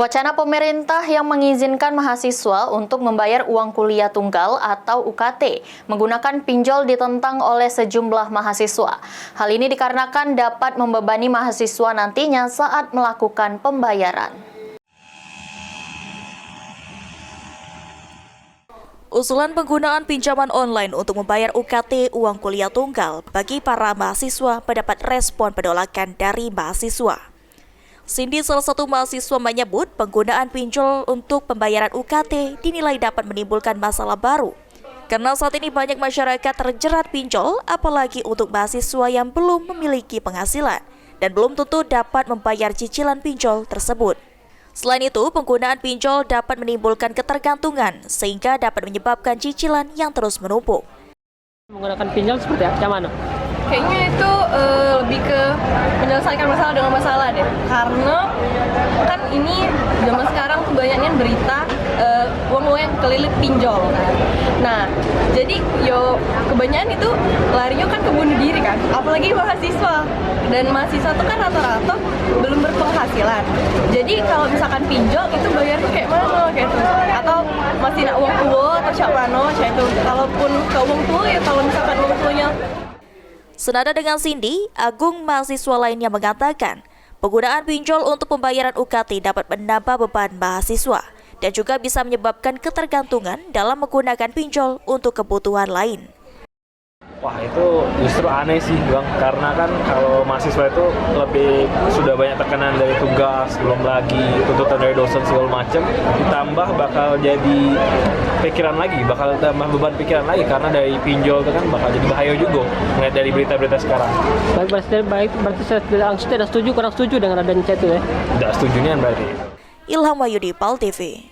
Wacana pemerintah yang mengizinkan mahasiswa untuk membayar uang kuliah tunggal atau UKT menggunakan pinjol ditentang oleh sejumlah mahasiswa. Hal ini dikarenakan dapat membebani mahasiswa nantinya saat melakukan pembayaran. Usulan penggunaan pinjaman online untuk membayar UKT uang kuliah tunggal bagi para mahasiswa mendapat respon penolakan dari mahasiswa. Cindy, salah satu mahasiswa, menyebut penggunaan pinjol untuk pembayaran UKT dinilai dapat menimbulkan masalah baru. Karena saat ini banyak masyarakat terjerat pinjol, apalagi untuk mahasiswa yang belum memiliki penghasilan dan belum tentu dapat membayar cicilan pinjol tersebut. Selain itu, penggunaan pinjol dapat menimbulkan ketergantungan sehingga dapat menyebabkan cicilan yang terus menumpuk. Menggunakan pinjol seperti apa? Mana? Kayaknya itu lebih ke menyelesaikan masalah dengan masalah deh. Karena kan ini zaman sekarang tuh banyaknya berita uang-uang yang kelilit pinjol kan. Nah, jadi kebanyakan itu larinya kan ke bunuh diri kan. Apalagi mahasiswa. Dan mahasiswa tuh kan rata-rata belum berpenghasilan. Jadi kalau misalkan pinjol itu bayarnya kayak mana kayak itu. Atau masih nak uang tua atau siapa kayak itu. Kalaupun ke uang tua ya kalau misalkan uang tuanya. Senada dengan Cindy, Agung, mahasiswa lainnya, mengatakan penggunaan pinjol untuk pembayaran UKT dapat menambah beban mahasiswa dan juga bisa menyebabkan ketergantungan dalam menggunakan pinjol untuk kebutuhan lain. Wah, itu justru aneh sih Bang, karena kan kalau mahasiswa itu lebih sudah banyak tekanan dari tugas, belum lagi tuntutan dari dosen segala macam, ditambah bakal jadi pikiran lagi, bakal tambah beban pikiran lagi karena dari pinjol itu kan bakal jadi bahaya juga ngeliat dari berita-berita sekarang. Berarti saya tidak setuju, kurang setuju dengan adanya itu ya? Tidak setuju nih berarti. Ilham Wahyudi, PAL TV.